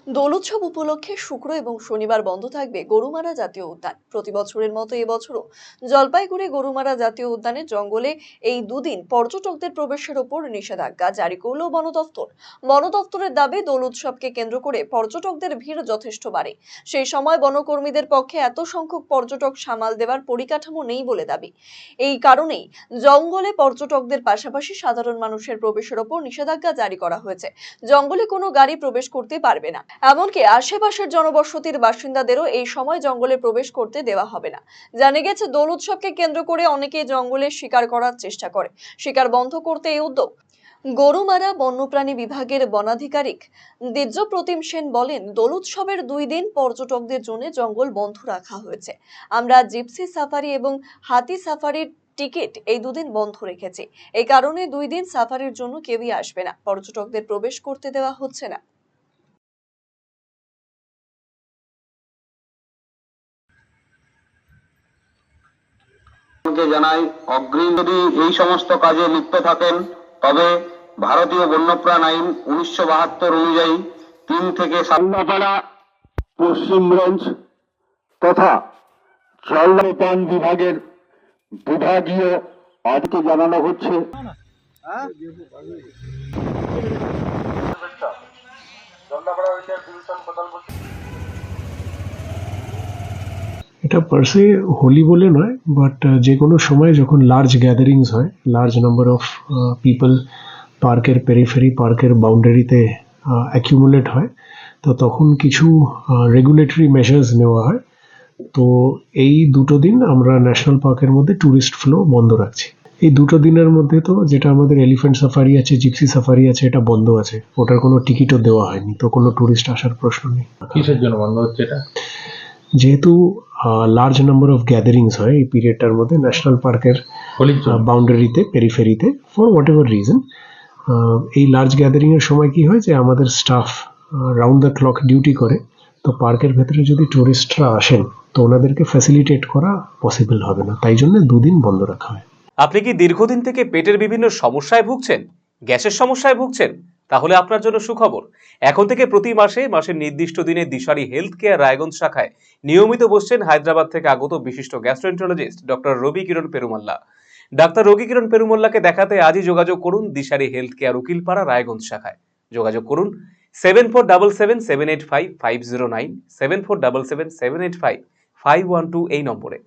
দোল উৎসব উপলক্ষে শুক্র এবং শনিবার বন্ধ থাকবে গরুমারা জাতীয় উদ্যান। প্রতি বছরের মতো এবছরও জলপাইগুড়ি গরুমারা জাতীয় উদ্যানের জঙ্গলে এই দুদিন পর্যটকদের প্রবেশের ওপর নিষেধাজ্ঞা জারি করল বন দফতর। বন দফতরের দাবি, দোল উৎসবকে কেন্দ্র করে পর্যটকদের ভিড় যথেষ্ট বাড়ে। সেই সময় বনকর্মীদের পক্ষে এত সংখ্যক পর্যটক সামাল দেওয়ার পরিকাঠামো নেই বলে দাবি। এই কারণেই জঙ্গলে পর্যটকদের পাশাপাশি সাধারণ মানুষের প্রবেশের ওপর নিষেধাজ্ঞা জারি করা হয়েছে। জঙ্গলে কোনো গাড়ি প্রবেশ করতে পারবে না, এমনকি আশেপাশের জনবসতির বাসিন্দাদেরও এই সময় জঙ্গলে প্রবেশ করতে দেওয়া হবে না। জানা গেছে, দোল উৎসবকে কেন্দ্র করে অনেকেই জঙ্গলে শিকার করার চেষ্টা করে। শিকার বন্ধ করতে এই উদ্যোগ। গরুমারা বন্যপ্রাণী বিভাগের বনাধিকারিক দিব্যপ্রতিম সেন বলেন, দোল উৎসবের 2 দিন পর্যটকদের জন্য জঙ্গল বন্ধ রাখা হয়েছে। আমরা জিপসি সাফারি এবং হাতি সাফারির টিকিট এই 2 দিন বন্ধ রেখেছি। এই কারণে 2 দিন সাফারির জন্য কেউই আসবে না, পর্যটকদের প্রবেশ করতে দেওয়া হচ্ছে না। জানাই, অগ্রিম যদি এই সমস্ত কাজে লিপ্ত থাকেন তবে ভারতীয় বন্যপ্রাণ আইন 1972 অনুযায়ী 3 থেকে সান্দাপাড়া পশ্চিম রেঞ্জ তথা জলপান বিভাগের বিভাগীয় আজকে জানানো হচ্ছে। এটা পারসে হোলি বলে নয়, বাট যে কোনো সময় যখন লার্জ গ্যাদারিংস হয়, লার্জ নাম্বার অফ পিপল পার্কের পেরিফেরি, পার্কের বাউন্ডারিতে অ্যাকিউমুলেট হয়, তো তখন কিছু রেগুলেটরি মেজার্স নেওয়া হয়। তো এই 2 দিন আমরা ন্যাশনাল পার্কের মধ্যে ট্যুরিস্ট ফ্লো বন্ধ রাখছি। এই 2 দিনের মধ্যে তো যেটা আমাদের এলিফ্যান্ট সাফারি আছে, জিপসি সাফারি আছে, এটা বন্ধ আছে, ওটার কোনো টিকিটও দেওয়া হয়নি, তো কোনো ট্যুরিস্ট আসার প্রশ্ন নেই। কিসের জন্য বন্ধ হচ্ছে এটা? যেহেতু লার্জ নাম্বার অফ গ্যাদারিংস হয় এই পিরিয়ডটার মধ্যে ন্যাশনাল পার্কের বাউন্ডারিতে, পেরিফেরিতে, ফর হোয়াট এভার রিজন, এই লার্জ গ্যাদারিং এর সময় কি হয় যে আমাদের staff round the clock duty করে, তো পার্কের ভেতরে যদি টুরিস্টরা আসেন তো ওনাদেরকে ফ্যাসিলিটেট করা পসিবল হবে না, তাই জন্য 2 দিন বন্ধ রাখা হয়। আপনি কি দীর্ঘদিন থেকে পেটের বিভিন্ন সমস্যায় ভুগছেন, গ্যাসের সমস্যায় ভুগছেন? তাহলে আপনার জন্য সুখবর। এখন থেকে প্রতি মাসের নির্দিষ্ট দিনে দিশারি হেলথ কেয়ার রায়গঞ্জ শাখায় নিয়মিত বসছেন হায়দ্রাবাদ থেকে আগত বিশিষ্ট গ্যাস্ট্রোএন্টারোলজিস্ট ডক্টর রবি কিরণ পেরুমাল্লা। ডাক্তার রবি কিরণ পেরুমাল্লাকে দেখাতে আজই যোগাযোগ করুন দিশারি হেলথ কেয়ার উকিলপাড়া রায়গঞ্জ শাখায়। যোগাযোগ করুন 7477785509, 7477785512 এই নম্বরে।